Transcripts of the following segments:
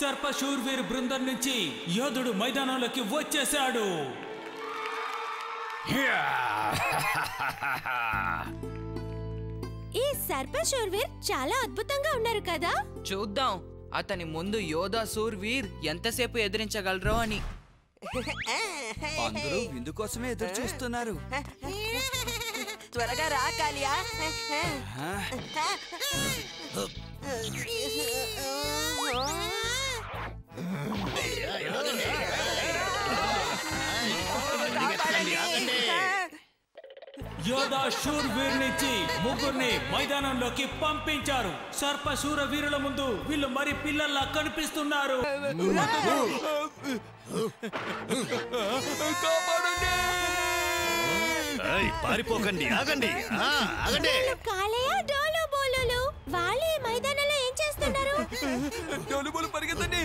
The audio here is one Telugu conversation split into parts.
సర్పశూర్వీర్ బృందం నుంచి యోధుడు మైదానంలోకి వచ్చేశాడు. ఈ సర్పశూర్వీర్ చాలా అద్భుతంగా ఉన్నారు కదా. చూద్దాం అతని ముందు యోధా శూర్వీర్ ఎంతసేపు ఎదిరించగలరో అని. అందరూ విందు కోసమే ఎదురు చూస్తున్నారు. త్వరగా రా కాలియా. యోధా శూర్వీర్ నుంచి ముగ్గురిని మైదానంలోకి పంపించారు. సర్పశూర వీరుల ముందు వీళ్ళు మరి పిల్లల్లా కనిపిస్తున్నారు. పారిపోకండి, ఆగండి, ఆగండి. కాలేయా డోలో బోలోలు వాళ్ళు ఈ మైదానంలో ఏం చేస్తున్నారు? డోలుబోలు పరిగెత్తండి.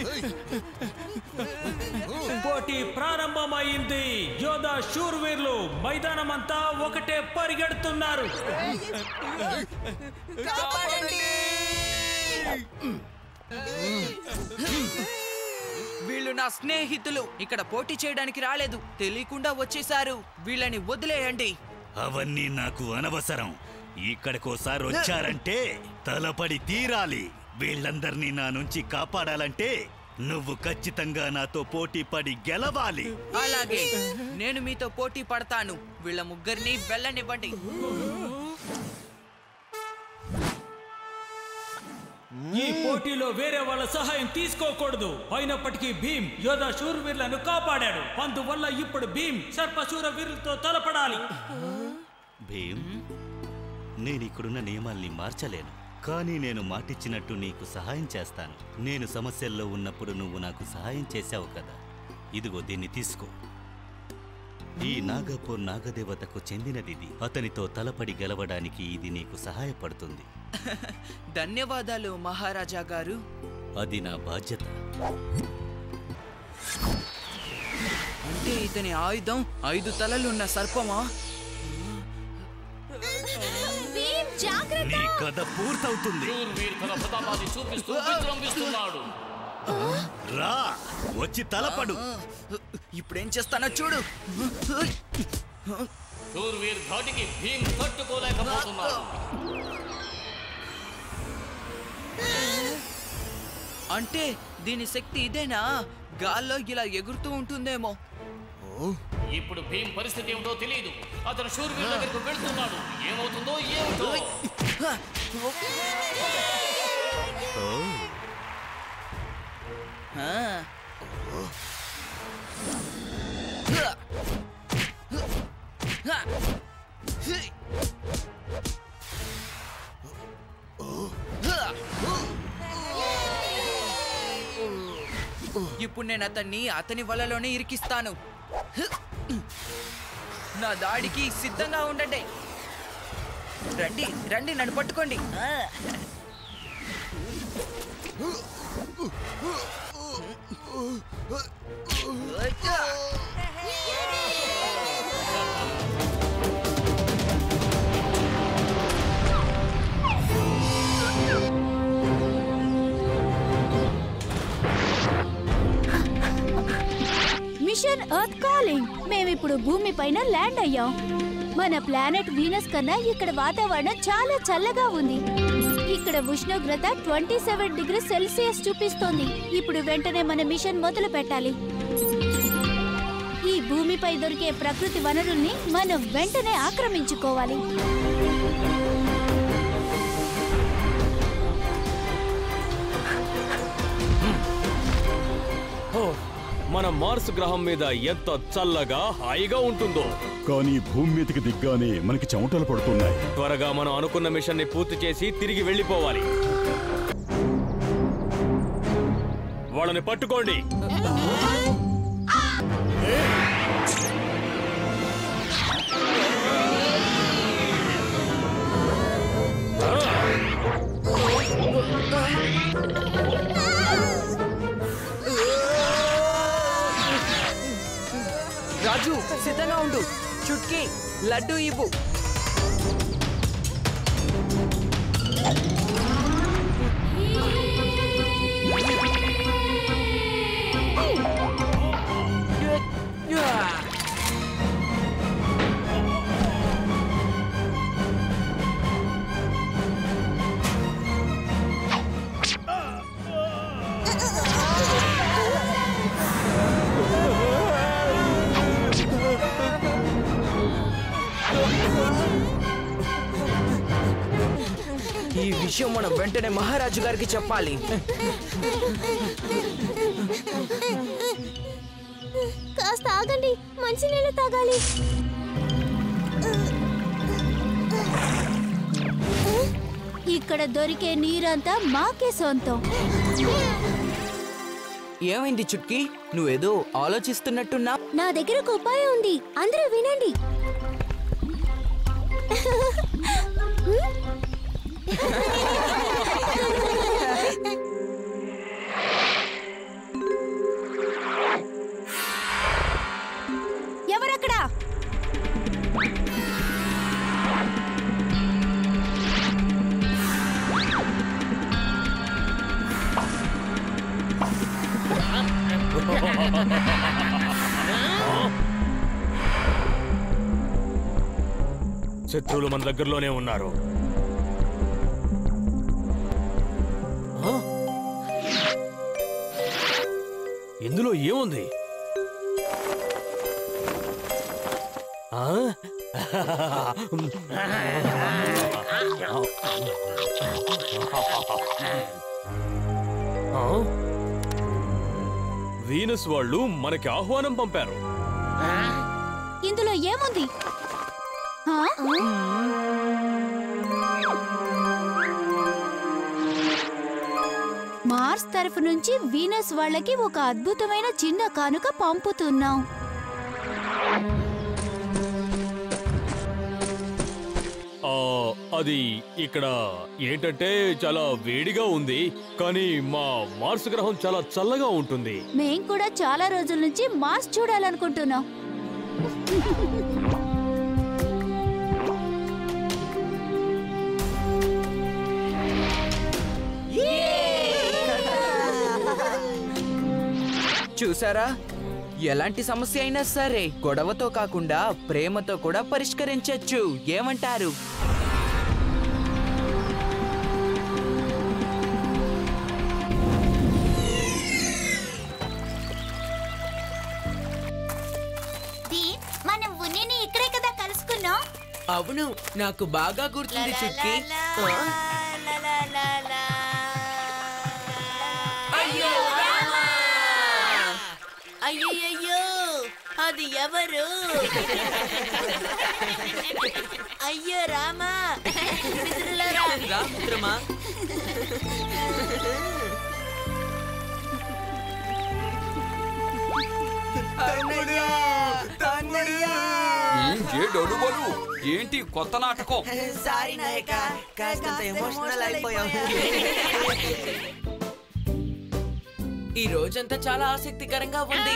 పోటీ ప్రారంభమైంది. యోధా శూర్వీర్లు మైదానం అంతా ఒకటే పరిగెడుతున్నారు. వీళ్ళు నా స్నేహితులు, ఇక్కడ పోటీ చేయడానికి రాలేదు, తెలియకుండా వచ్చేసారు. వీళ్ళని వదిలేయండి. అవన్నీ నాకు అనవసరం. ఇక్కడికోసారి వచ్చారంటే తలపడి తీరాలి. వీళ్ళందరినీ నా నుంచి కాపాడాలంటే నువ్వు ఖచ్చితంగా నాతో పోటీ పడి గెలవాలి. అలాగే నేను మీతో పోటీ పడతాను. వీళ్ళ ముగ్గురిని వెళ్ళనివ్వండి. ఈ పోటీలో వేరే వాళ్ళ సహాయం తీసుకోకూడదు. అయినప్పటికీ భీమ్ యోధా శూర్వీర్లను కాపాడాడు. అందువల్ల ఇప్పుడు భీమ్ సర్పశూర వీరులతో తలపడాలి. భీమ్, నేను ఇక్కడున్న నియమాల్ని మార్చలేను, కానీ నేను మాటిచ్చినట్టు నీకు సహాయం చేస్తాను. నేను సమస్యల్లో ఉన్నప్పుడు నువ్వు నాకు సహాయం చేశావు కదా, ఇదిగో దీన్ని తీసుకో. ఈ నాగపూర్ నాగదేవతకు చెందినదిది. అతనితో తలపడి గెలవడానికి ఇది నీకు సహాయపడుతుంది. ధన్యవాదాలు మహారాజా గారు. అది నా బాధ్యత. అంటే ఇతని ఆయుధం 5 తలలున్న సర్పమా? నీ కథ పూర్తవుతుంది. రా, వచ్చి తలపడు. ఇప్పుడేం చేస్తానో చూడు. శూర్వీర్ ధాటికి భీమ్ తట్టుకోలేకపోతున్నాడు. అంటే దీని శక్తి ఇదేనా? గాల్లో ఇలా ఎగురుతూ ఉంటుందేమో. ఇప్పుడు భీమ్ పరిస్థితి ఏమిటో తెలియదు. అతను శూర్వీర్ దగ్గరకు వెళ్తున్నాడు. ఏమవుతుందో ఏమిటో. ఇప్పుడు నేను అతని వలలోనే ఇరికిస్తాను. నా దాడికి సిద్ధంగా ఉండండి. రండి రండి, నన్ను పట్టుకోండి. Machine earth calling. మేమిప్పుడు భూమి పైన ల్యాండ్ అయ్యాం. మన ప్లానెట్ వీనస్ కన్నా ఇక్కడ వాతావరణం చాలా చల్లగా ఉంది. ఇక్కడ ఉష్ణోగ్రత 27 డిగ్రీ సెల్సియస్ చూపిస్తోంది. ఇప్పుడు వెంటనే మన మిషన్ మొదలు పెట్టాలి. ఈ భూమిపై దొరికే ప్రకృతి వనరుల్ని మనం వెంటనే ఆక్రమించుకోవాలి. మన మార్స్ గ్రహం మీద ఎంత చల్లగా హాయిగా ఉంటుందో. కానీ భూమి మీదకి దిగ్గానే మనకి చెమటలు పడుతున్నాయి. త్వరగా మనం అనుకున్న మిషన్ ని పూర్తి చేసి తిరిగి వెళ్ళిపోవాలి. వాళ్ళని పట్టుకోండి. రాజు సిద్ధంగా ఉండు. చుట్కీ లడ్డు ఇవ్వు. ఈ విషయం మనం వెంటనే మహారాజు గారికి చెప్పాలి. కాస్త ఆగండి, మంచినీళ్ళు తాగాలి. ఇక్కడ దొరికే నీరంతా మాకే సొంతం. ఏమైంది చుట్కీ? నువ్వేదో ఆలోచిస్తున్నట్టున్నా. నా దగ్గర ఒక ఉపాయం ఉంది, అందరూ వినండి. ఎవరక్కడా? శత్రువులు మన దగ్గరలోనే ఉన్నారు. ఇందులో ఏముంది? వీనస్ వాళ్ళు మనకి ఆహ్వానం పంపారు. ఇందులో ఏముంది? మార్స్ తరఫు నుంచి వీనస్ వాళ్ళకి ఒక అద్భుతమైన చిన్న కానుక పంపుతున్నాం. అది ఇక్కడ ఏంటంటే చాలా వేడిగా ఉంది, కానీ మా మార్స్ గ్రహం చాలా చల్లగా ఉంటుంది. మేం కూడా చాలా రోజుల నుంచి మార్స్ చూడాలనుకుంటున్నాం. చూసారా, ఎలాంటి సమస్య అయినా సరే గొడవతో కాకుండా ప్రేమతో కూడా పరిష్కరించొచ్చు. ఏమంటారు? మనం ఉన్నిని ఇక్కడే కదా కలుసుకున్నాం. అవును, నాకు బాగా గుర్తుంది చుట్కీ. అయ్యయ్యో, అది ఎవరు? అయ్యో రామా, మిత్రమా, ఏంటి కొత్త నాటకం? సారీ నాయక, కాస్తంత ఎమోషనల్ అయిపోయాం. ఈ రోజంతా చాలా ఆసక్తికరంగా ఉంది.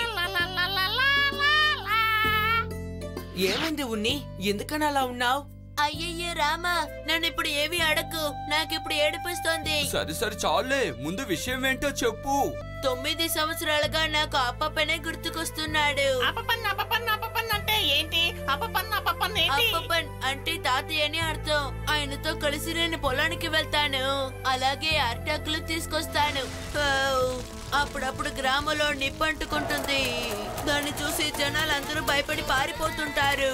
ఏమైంది ఉన్ని? ఎందుకని అలా ఉన్నావు? అయ్యయ్యో రామా, నన్ను ఇప్పుడు ఏవి అడక్కు, నాకిప్పుడు ఏడిపిస్తోంది. సరే సరే చాలే, ముందు విషయం ఏంటో చెప్పు. 9 సంవత్సరాలుగా నాకు అప్పప్పనే గుర్తుకొస్తున్నాడు. అప్పప్పన్ అంటే తాతయ్య అని అర్థం. ఆయనతో కలిసి నేను పొలానికి వెళ్తాను, అలాగే అరిటాకులు తీసుకొస్తాను. అప్పుడప్పుడు గ్రామంలో నిప్పంటుకుంటుంది, దాన్ని చూసి జనాలందరూ భయపడి పారిపోతుంటారు.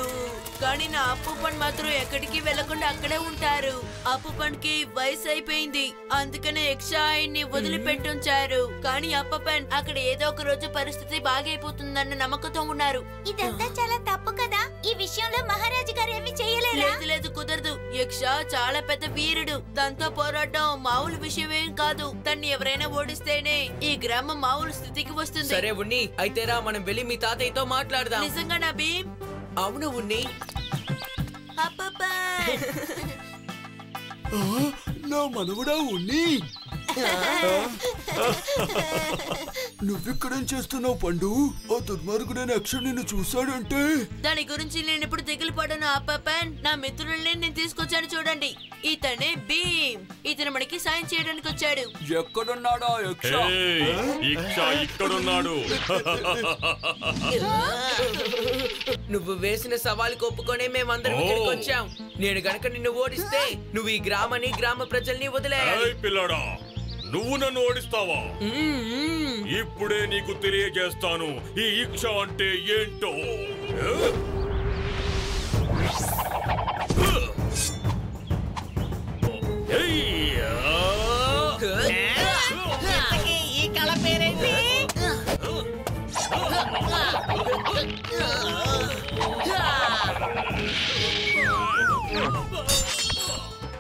కానీ నా అప్పుపన్ మాత్రం ఎక్కడికి వెళ్లకుండా అక్కడే ఉంటారు. అప్పుపన్కి వయసు అయిపోయింది, అందుకనే యక్ష ఆయన్ని వదిలిపెట్టుంచారు. కానీ అప్పపన్ అక్కడ ఏదో ఒక రోజు పరిస్థితి బాగైపోతుందన్న నమ్మకంతో ఉన్నారు. ఇదంతా చాలా తప్పు కదా, ఈ విషయంలో మహారాజు గారు ఏమీ చేయలేరా? లేదు లేదు, కుదరదు. యక్ష చాలా పెద్ద వీరుడు, దాంతో పోరాటం మామూలు విషయమేం కాదు. తన్ని ఎవరైనా ఓడిస్తేనే ఈ గ్రామం మామూలు స్థితికి వస్తుంది. సరే ఉన్ని, అయితే రా మనం వెళ్ళి మీ తాతయ్యతో మాట్లాడదాం. నిజంగా నా భీమ్? అవును ఉన్ని. నా మనవడా ఉన్ని, నువ్విక్కడేం చేస్తున్నావు పండు? ఆ దుర్మార్గుడైన యక్షుడు నిన్ను చూశాడంటే? దాని గురించి నేను ఇప్పుడు దిగులు పడను అప్పపన్. నా మిత్రుల్ని నేను తీసుకొచ్చాను చూడండి. ఇతనే భీమ్, ఇతను మనకి సాయం చేయడానికి వచ్చాడు. ఎక్కడున్నాడా యక్ష? ఇక్కడున్నాడు. నువ్వు వేసిన సవాలుకి ఒప్పుకొనే మేమందరం ఇక్కడికి వచ్చాం. నేను గనక నిన్ను ఓడిస్తే నువ్వు ఈ గ్రామాన్ని, గ్రామ ప్రజల్ని వదిలేయాలి. పిల్లడా, నువ్వు నన్ను ఓడిస్తావా? ఇప్పుడే నీకు తెలియజేస్తాను ఈ ఇక్ష అంటే ఏంటో.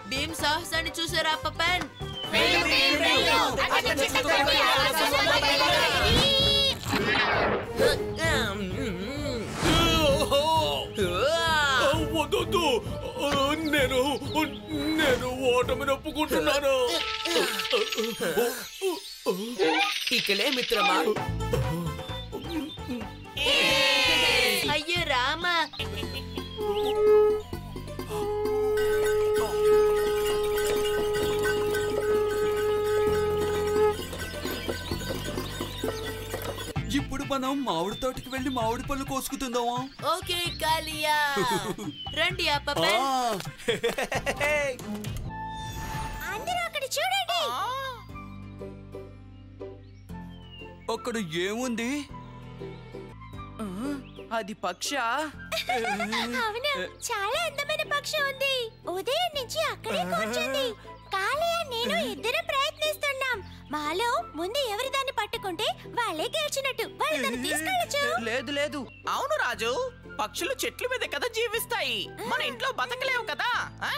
భీమ్ సాహసాన్ని చూసారా పప్పన్? వద్దు, నేను ఓటమిని ఒప్పుకుంటున్నాను. ఇకలే మిత్రమా. అయ్యో రామా, ఇప్పుడు మనం మామిడి తోటకి వెళ్ళి మామిడి పళ్ళు కోసుకుతుందామా? ఓకే కాలియా, రండి ఆ పప్పన్. అందరూ అక్కడ చూడండి. అక్కడ ఏముంది? అది పక్ష. అవును, చాలా అందమైన పక్షి ఉంది. ఉదయం నుంచి అక్కడే కూర్చుంది. కాళీయ నేను ఇద్దరు ప్రయత్నిస్తున్నాం. మాలో ముందు ఎవరి దాన్ని పట్టుకుంటే వాళ్ళే గెలిచినట్టు. వాళ్ళు దాన్ని తీసుకెళ్ళచ్చు. లేదు లేదు, అవును రాజు, పక్షులు చెట్ల మీద కదా జీవిస్తాయి, మన ఇంట్లో బతకలేవు కదా. ఆ?